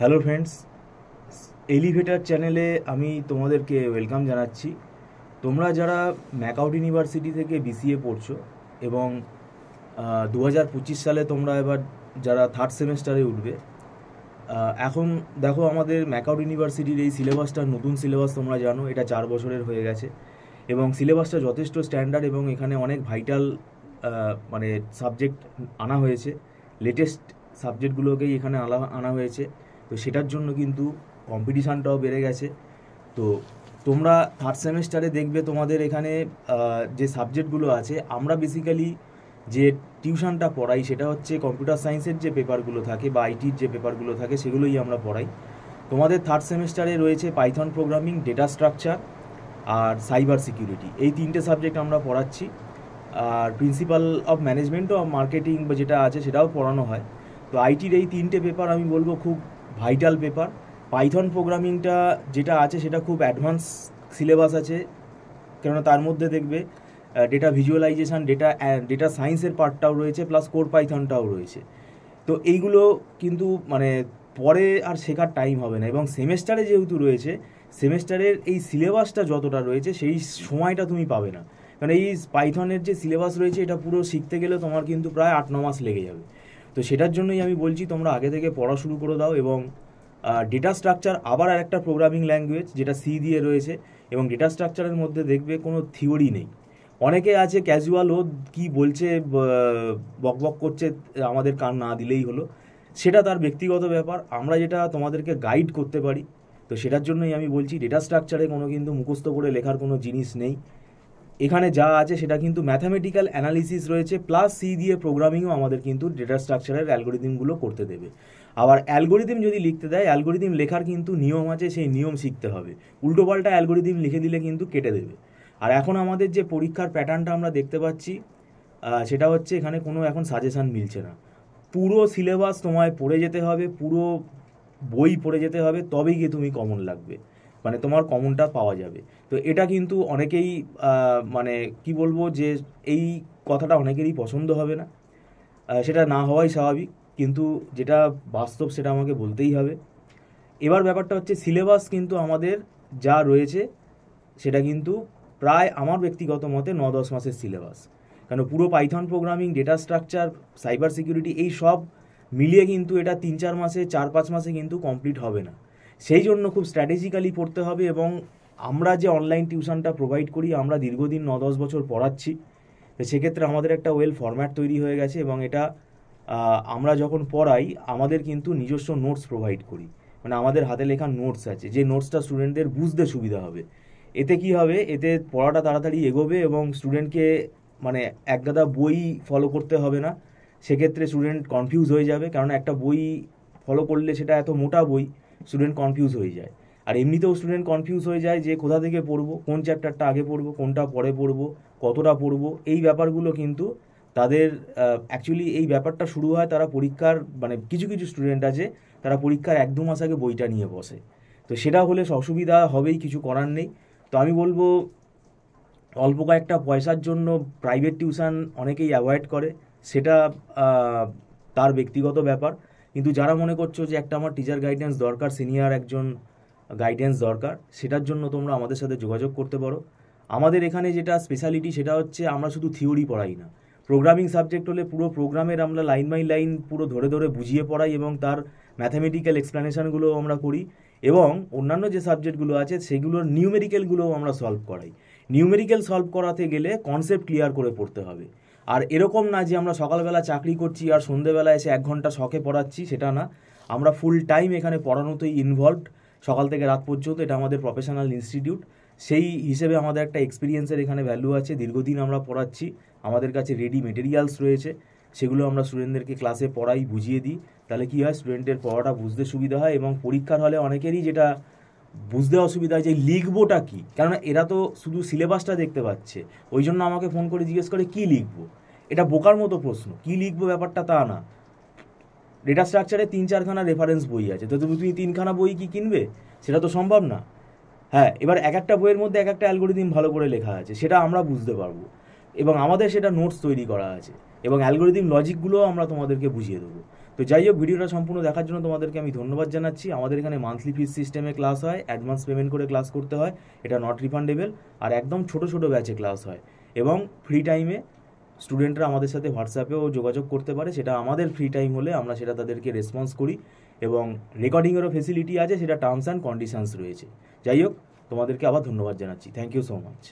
Hello friends, elevator চ্যানেলে আমি তোমাদেরকে ওয়েলকাম জানাচ্ছি। তোমরা যারা ম্যাকআউট ইউনিভার্সিটি থেকে বিসিএ পড়ছো এবং 2025 সালে তোমরা এবার যারা থার্ড সেমেস্টারে উঠবে, এখন দেখো আমাদের ম্যাকআউট ইউনিভার্সিটির এই সিলেবাসটা নতুন সিলেবাস, তোমরা জানো এটা 4 বছরের হয়ে গেছে এবং সিলেবাসটা যথেষ্ট স্ট্যান্ডার্ড এবং এখানে অনেক ভাইটাল মানে সাবজেক্ট আনা হয়েছে। লেটেস্ট সাবজেক্টগুলোকেই এখানে আনা হয়েছে। তো সেটার জন্য কিন্তু কম্পিটিশানটাও বেড়ে গেছে। তো তোমরা থার্ড সেমেস্টারে দেখবে তোমাদের এখানে যে সাবজেক্টগুলো আছে, আমরা বেসিক্যালি যে টিউশনটা পড়াই সেটা হচ্ছে কম্পিউটার সায়েন্সের যে পেপারগুলো থাকে বা আইটির যে পেপারগুলো থাকে সেগুলোই আমরা পড়াই। তোমাদের থার্ড সেমেস্টারে রয়েছে পাইথন প্রোগ্রামিং, ডেটা স্ট্রাকচার আর সাইবার সিকিউরিটি, এই 3টে সাবজেক্ট আমরা পড়াচ্ছি। আর principal of management of marketing বা যেটা আছে সেটাও পড়ানো হয়। তো আইটির এই 3টে পেপার আমি বলবো খুব ভাইটাল পেপার। পাইথন প্রোগ্রামিংটা যেটা আছে সেটা খুব অ্যাডভান্স সিলেবাস আছে, কেননা তার মধ্যে দেখবে ডেটা ভিজুয়ালাইজেশান, ডেটা সায়েন্সের পার্টটাও রয়েছে, প্লাস কোর পাইথনটাও রয়েছে। তো এইগুলো কিন্তু মানে পরে আর শেখার টাইম হবে না, এবং সেমেস্টারে যেহেতু রয়েছে, সেমেস্টারের এই সিলেবাসটা যতটা রয়েছে সেই সময়টা তুমি পাবে না। কারণ এই পাইথনের যে সিলেবাস রয়েছে এটা পুরো শিখতে গেলে তোমার কিন্তু প্রায় 8-9 মাস লেগে যাবে। তো সেটার জন্যই আমি বলছি তোমরা আগে থেকে পড়া শুরু করে দাও। এবং ডেটা স্ট্রাকচার আবার আর একটা প্রোগ্রামিং ল্যাঙ্গুয়েজ যেটা সি দিয়ে রয়েছে, এবং ডেটা স্ট্রাকচারের মধ্যে দেখবে কোনো থিওরি নেই। অনেকে আছে ক্যাজুয়াল, ও কী বলছে বকবক করছে, আমাদের কান না দিলেই হলো, সেটা তার ব্যক্তিগত ব্যাপার। আমরা যেটা তোমাদেরকে গাইড করতে পারি, তো সেটার জন্যই আমি বলছি ডেটা স্ট্রাকচারে কোনো কিন্তু মুখস্থ করে লেখার কোনো জিনিস নেই। এখানে যা আছে সেটা কিন্তু ম্যাথামেটিক্যাল অ্যানালিসিস রয়েছে, প্লাস সি দিয়ে প্রোগ্রামিংও আমাদের কিন্তু ডেটা স্ট্রাকচারের অ্যালগোরিদমগুলো করতে দেবে। আবার অ্যালগোরিদম যদি লিখতে দেয়, অ্যালগোরিদম লেখার কিন্তু নিয়ম আছে, সেই নিয়ম শিখতে হবে। উল্টোপাল্টা অ্যালগোরিদম লিখে দিলে কিন্তু কেটে দেবে। আর এখন আমাদের যে পরীক্ষার প্যাটার্নটা আমরা দেখতে পাচ্ছি, সেটা হচ্ছে এখানে কোনো এখন সাজেশান মিলছে না। পুরো সিলেবাস তোমায় পড়ে যেতে হবে, পুরো বই পড়ে যেতে হবে, তবেই গিয়ে তুমি কমন লাগবে, মানে তোমার কমনটা পাওয়া যাবে। তো এটা কিন্তু অনেকেই মানে কি বলবো, যে এই কথাটা অনেকেরই পছন্দ হবে না, সেটা না হওয়াই স্বাভাবিক, কিন্তু যেটা বাস্তব সেটা আমাকে বলতেই হবে। এবার ব্যাপারটা হচ্ছে সিলেবাস কিন্তু আমাদের যা রয়েছে সেটা কিন্তু প্রায় আমার ব্যক্তিগত মতে 9-10 মাসের সিলেবাস। কারণ পুরো Python programming, data structure, cyber security এই সব মিলিয়ে কিন্তু এটা 3-4 মাসে, 4-5 মাসে কিন্তু কমপ্লিট হবে না। সেই জন্য খুব স্ট্র্যাটেজিক্যালি পড়তে হবে। এবং আমরা যে অনলাইন টিউশনটা প্রোভাইড করি, আমরা দীর্ঘদিন 9-10 বছর পড়াচ্ছি, তো সেক্ষেত্রে আমাদের একটা ওয়েল ফরম্যাট তৈরি হয়ে গেছে। এবং এটা আমরা যখন পড়াই আমাদের কিন্তু নিজস্ব নোটস প্রোভাইড করি, মানে আমাদের হাতে লেখা নোটস আছে, যে নোটসটা স্টুডেন্টদের বুঝতে সুবিধা হবে। এতে কি হবে, এতে পড়াটা তাড়াতাড়ি এগোবে এবং স্টুডেন্টকে মানে একগাদা বই ফলো করতে হবে না। সেক্ষেত্রে স্টুডেন্ট কনফিউজ হয়ে যাবে, কারণ একটা বই ফলো করলে সেটা এত মোটা বই, স্টুডেন্ট কনফিউজ হয়ে যায়। আর এমনিতেও স্টুডেন্ট কনফিউজ হয়ে যায় যে কোথা থেকে পড়বো, কোন চ্যাপ্টারটা আগে পড়বো, কোনটা পরে পড়বো, কতটা পড়বো, এই ব্যাপারগুলো কিন্তু তাদের অ্যাকচুয়ালি এই ব্যাপারটা শুরু হয় তারা পরীক্ষার মানে কিছু কিছু স্টুডেন্ট আছে তারা পরীক্ষার 1-2 মাস আগে বইটা নিয়ে বসে। তো সেটা হলে অসুবিধা হবেই, কিছু করার নেই। তো আমি বলবো অল্প কয়েকটা পয়সার জন্য প্রাইভেট টিউশন অনেকেই অ্যাভয়েড করে, সেটা তার ব্যক্তিগত ব্যাপার। কিন্তু যারা মনে করছো যে একটা আমার টিচার গাইডেন্স দরকার, সিনিয়র একজন গাইডেন্স দরকার, সেটার জন্য তোমরা আমাদের সাথে যোগাযোগ করতে পারো। আমাদের এখানে যেটা স্পেশালিটি সেটা হচ্ছে আমরা শুধু থিওরি পড়াই না, প্রোগ্রামিং সাবজেক্ট হলে পুরো প্রোগ্রামের আমরা লাইন বাই লাইন পুরো ধরে ধরে বুঝিয়ে পড়াই, এবং তার ম্যাথামেটিক্যাল এক্সপ্লেনেশনগুলোও আমরা করি। এবং অন্যান্য যে সাবজেক্টগুলো আছে সেগুলোর নিউমেরিক্যালগুলোও আমরা সলভ করাই। নিউমেরিক্যাল সলভ করাতে গেলে কনসেপ্ট ক্লিয়ার করে পড়তে হবে। আর এরকম না যে আমরা সকালবেলা চাকরি করছি আর সন্ধেবেলা এসে 1 ঘন্টা শখে পড়াচ্ছি, সেটা না। আমরা ফুল টাইম এখানে পড়ানোতেই ইনভলভড, সকাল থেকে রাত পর্যন্ত। এটা আমাদের প্রফেশনাল ইনস্টিটিউট, সেই হিসেবে আমাদের একটা এক্সপিরিয়েন্সের এখানে ভ্যালু আছে। দীর্ঘদিন আমরা পড়াচ্ছি, আমাদের কাছে রেডি মেটেরিয়ালস রয়েছে, সেগুলো আমরা স্টুডেন্টদেরকে ক্লাসে পড়াই, বুঝিয়ে দিই। তাহলে কী হয়, স্টুডেন্টের পড়াটা বুঝতে সুবিধা হয়। এবং পরীক্ষার হলে অনেকেরই যেটা বুঝতে অসুবিধা হয় যে লিখবোটা কী, কেননা এরা তো শুধু সিলেবাসটা দেখতে পাচ্ছে, ওই জন্য আমাকে ফোন করে জিজ্ঞেস করে কী লিখবো। এটা বোকার মতো প্রশ্ন, কী লিখবো ব্যাপারটা তা না। ডেটা স্ট্রাকচারে 3-4খানা রেফারেন্স বই আছে, তো তুমি 3খানা বই কি কিনবে? সেটা তো সম্ভব না। হ্যাঁ, এবার এক একটা বইয়ের মধ্যে এক একটা অ্যালগোরিদম ভালো করে লেখা আছে, সেটা আমরা বুঝতে পারবো, এবং আমাদের সেটা নোটস তৈরি করা আছে, এবং অ্যালগোরিদম লজিকগুলোও আমরা তোমাদেরকে বুঝিয়ে দেবো। তো যাই হোক, ভিডিওটা সম্পূর্ণ দেখার জন্য তোমাদেরকে আমি ধন্যবাদ জানাচ্ছি। আমাদের এখানে মান্থলি ফিস সিস্টেমে ক্লাস হয়, অ্যাডভান্স পেমেন্ট করে ক্লাস করতে হয়, এটা নট রিফান্ডেবল, আর একদম ছোট ছোট ব্যাচে ক্লাস হয়, এবং ফ্রি টাইমে স্টুডেন্টরা আমাদের সাথে হোয়াটসঅ্যাপেও যোগাযোগ করতে পারে। সেটা আমাদের ফ্রি টাইম হলে আমরা সেটা তাদেরকে রেসপন্স করি, এবং রেকর্ডিংয়েরও ফেসিলিটি আছে, সেটা টার্মস অ্যান্ড কন্ডিশনস রয়েছে। যাই হোক, তোমাদেরকে আবার ধন্যবাদ জানাচ্ছি। Thank you so much.